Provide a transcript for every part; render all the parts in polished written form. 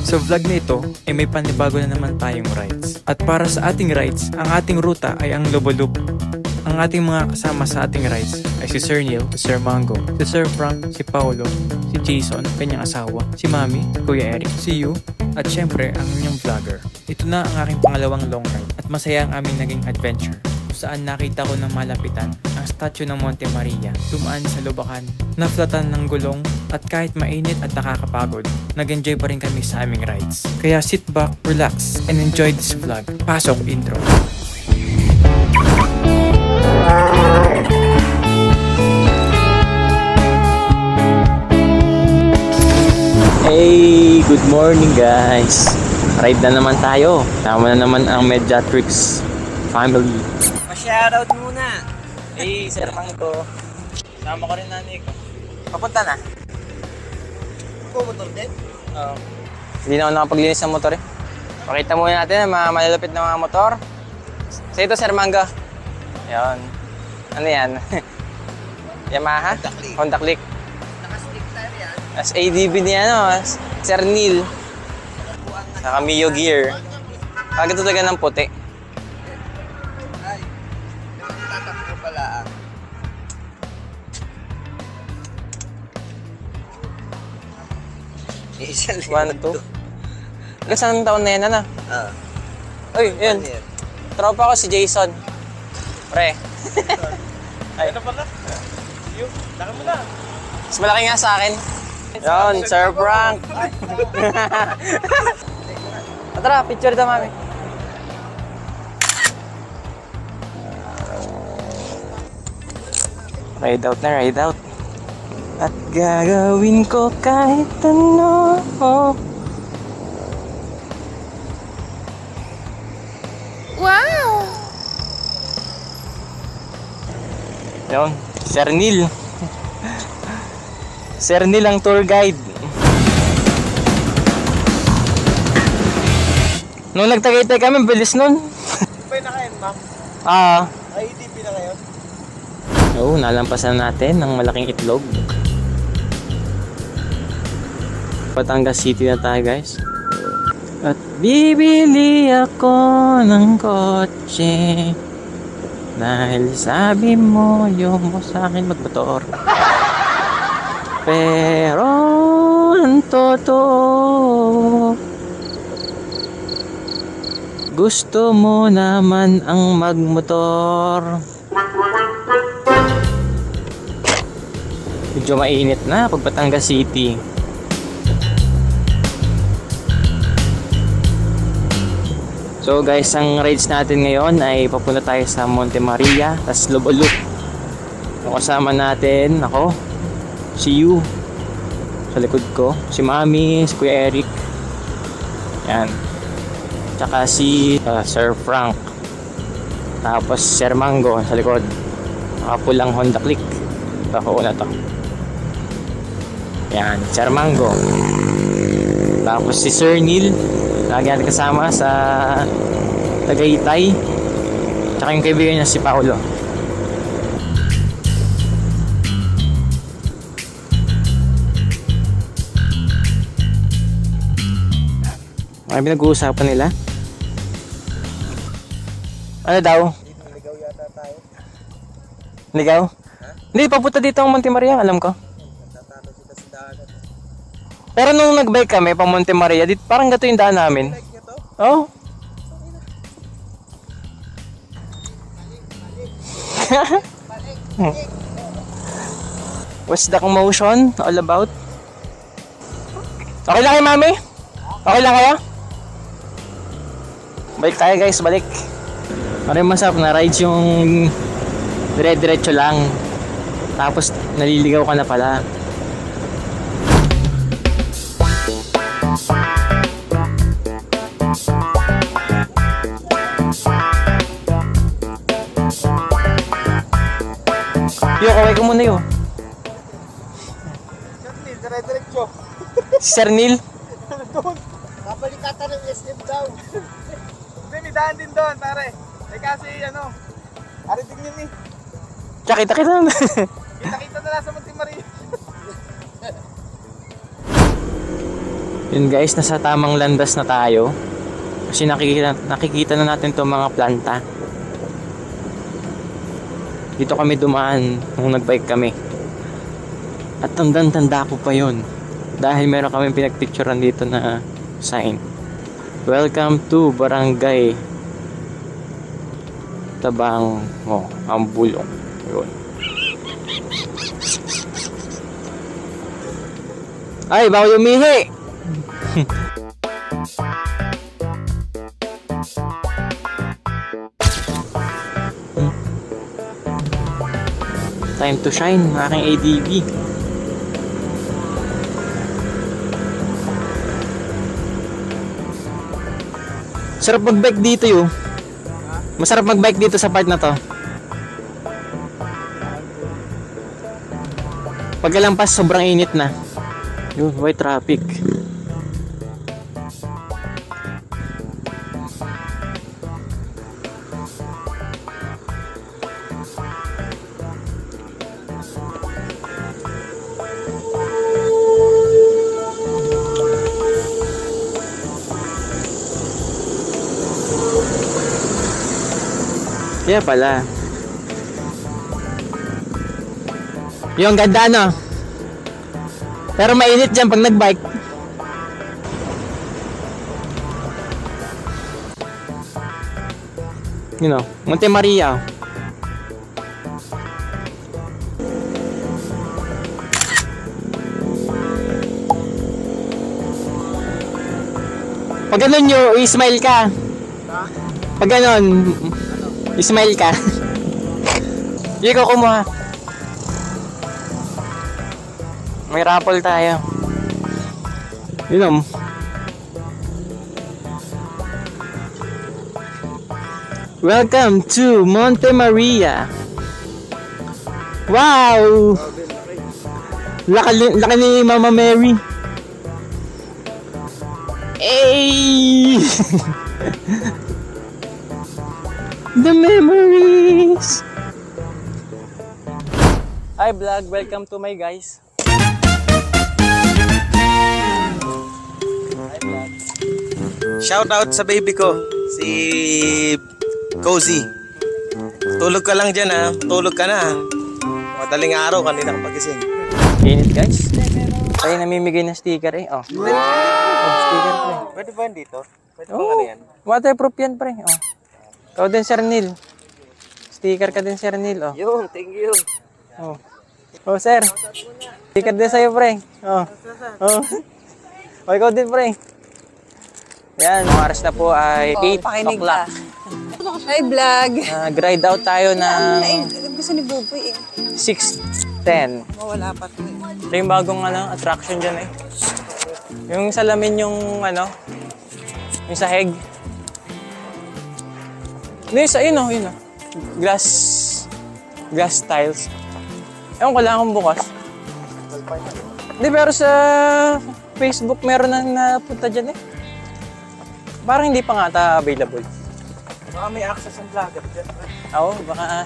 Sa vlog na ito ay may panibago na naman tayong rides. At para sa ating rides, ang ating ruta ay ang Lobo Loop. Ang ating mga kasama sa ating rides ay si Sir Neil, si Sir Mango, si Sir Frank, si Paolo, si Jason, kanyang asawa, si Mami, si Kuya Eric, si Yu, at syempre ang inyong vlogger. Ito na ang aking pangalawang long ride at masaya ang aming naging adventure. Saan nakita ko ng malapitan ang statue ng Monte Maria, dumaan sa lubakan, naflatan ng gulong, at kahit mainit at nakakapagod, nag-enjoy pa rin kami sa aming rides. Kaya sit back, relax, and enjoy this vlog. Pasok intro! Hey! Good morning guys! Ride na naman tayo. Tama na naman ang Mediatrix family. Pa-shoutout muna. Hey, Sir Mango. Sama ko rin nanay ko. Papunta na? Pumotor din? Oo. Hindi na ako nakapaglinis ng motor eh. Pakita muna natin ang mga malalapit na mga motor. So ito, Sir Mango. Ayan. Ano yan? Yamaha? Honda Click. Naka-stick tire yan. As ADB niya, ano? Sir Neil. Saka Mio Gear. Kagad talaga ng puti. Ay, tatakbo pala. Isang 1, 2. Hanggang saan taon na yan, ano? Uy, yun. Tropa ko si Jason. Pre. Ay. Ito pala. Yung, laki mo na. Mas malaki nga sa akin. Yun, Sir Frank. Tara, picture ito, mami. Ride out na, ride out. At gagawin ko kahit ano. Wow! Yun, Sir Neil. Sir Neil ang tour guide. Nung nagtagaytay kami, bilis nun. Pwede na kayo, ma'am? IDP na kayo? Oo, nalampasan natin ng malaking itlog. Batangas City na tayo guys. At bibili ako ng kotse dahil sabi mo yung mo sa akin magmotor. Pero ang totoo, gusto mo naman ang magmotor. Medyo mainit na pag Batangas City. So guys, ang rides natin ngayon ay papunta tayo sa Monte Maria, tas Lobo Loop. Yung kasama natin, ako, si Yu, sa likod ko, si Mami, si Kuya Eric, yan, tsaka si Sir Frank, tapos Sir Mango sa likod, nakapulang Honda Click. Ito, na to. Yan, Sir Mango. Tapos si Sir Neil, lagi natin kasama sa Tagaytay. Tsaka yung kaibigan niya si Paolo. May pinag-uusapan nila. Ano daw? Ligaw yata tayo. Ligaw? Ha? Hindi, papunta dito ang Monte Maria, alam ko. Tatalo sila sa dagat. Pero nung nag-bike kami pa Monte Maria, dito, parang gato yung daan namin. Like nyo to? Oh. What's the commotion all about? Okay lang kayo, Mami? Okay lang kayo? Balik tayo guys, balik. Maraming masarap na rides yung dire-diretso lang. Tapos naliligaw ka na pala. Yo, kaway ko muna yo. Sir Neil, dire-diretso. Sir Neil? Doon. Kabalikatan ng SM daw. Hindi, may daan din doon, pare. Eh kasi ano, ariting yun eh. Kita na. Kita-kita na lang sa Monte Maria. Yun guys, nasa tamang landas na tayo. Kasi nakikita na natin itong mga planta. Dito kami dumaan nung nagbike kami. At tandang-tanda ko pa yun. Dahil meron kami pinagpicturean dito na sign. Welcome to Barangay Tabang ang Bulong. Yun. Ay, bawal umihi! Time to shine, aking ADV. Sarap mag-bike dito yun. Masarap mag-bike dito sa part na to. Pagkalampas, sobrang init na. Yun, white traffic. Yeah pala. Yung ganda no. Pero mainit dyan pag nagbike. You know, Monte Maria. Pag ganun nyo, i-smile ka. Pag ganun, i-smile ka. Hindi ko kumuha. May raffle tayo. You know. Welcome to Monte Maria. Wow! Laki ni Mama Mary. Hey! The memories. Hi vlog, welcome to my guys. Hi vlog. Shout out sa baby ko, si Cozy. Tulog ka lang dyan ha, tulog ka na ha. Madaling araw, kanina ka pagising. Init guys. Tayo namimigay ng sticker eh. Oh, sticker pre. Pwede ba yan dito? Pwede ba ano yan? Waterproof yan pre. Oh. Ikaw din Sir Neil. Sticker ka din Sir Neil. Oh. Yun, thank you. Oh. Oh sir. Sticker din sa'yo pre. Oh. Oh. Oh, ikaw din pre. Yan, ang oras na po ay 8 o'clock. Hi, vlog. Nag-ride out tayo ng Gusto ni Buboy eh. 6:10. Mawala pa ito eh. Ito yung bagong attraction dyan eh. Yung salamin yung yung sahig. No, yung sa yun oh. Glass tiles. Ewan ko lang kung bukas. Hindi, pero sa Facebook meron na napunta dyan eh. Parang hindi pa nga ata available. Baka may access ang vlogger dyan. Oo, baka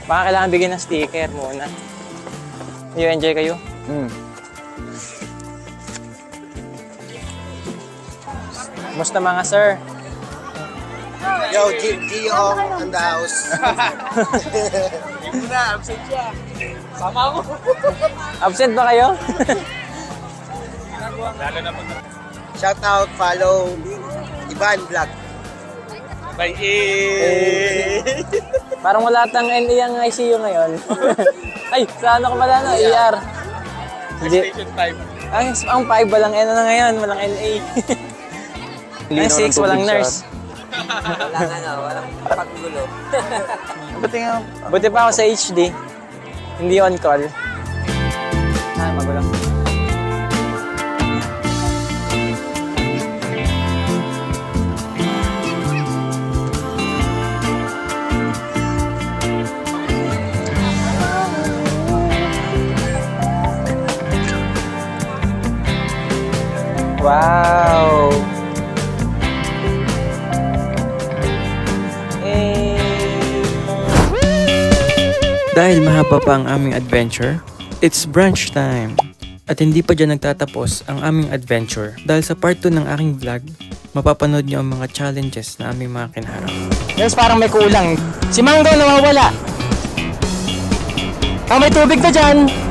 kailangan bigyan ng sticker muna. You enjoy kayo? Musta mga sir? Yo, Gio on the house. Hindi na, absent siya. Sama ako. Absent ba kayo? Shout out, follow Ivan Vlog. Bye. Parang wala tang NE ang ICU ngayon. Ay, sa ano ka pala no? ER. Station 5. Ang 5 walang N na ngayon, walang NA. Ang 6 walang nurse. Walang paggulo. Buti pa ako sa HD. Hindi on call. Magulo. Wow! Dahil mahaba pa ang aming adventure, it's brunch time! At hindi pa dyan nagtatapos ang aming adventure. Dahil sa part 2 ng aking vlog, mapapanood nyo ang mga challenges na aming mga kinaharap. Yes, parang may kulang. Si Mango nawawala. May tubig na dyan.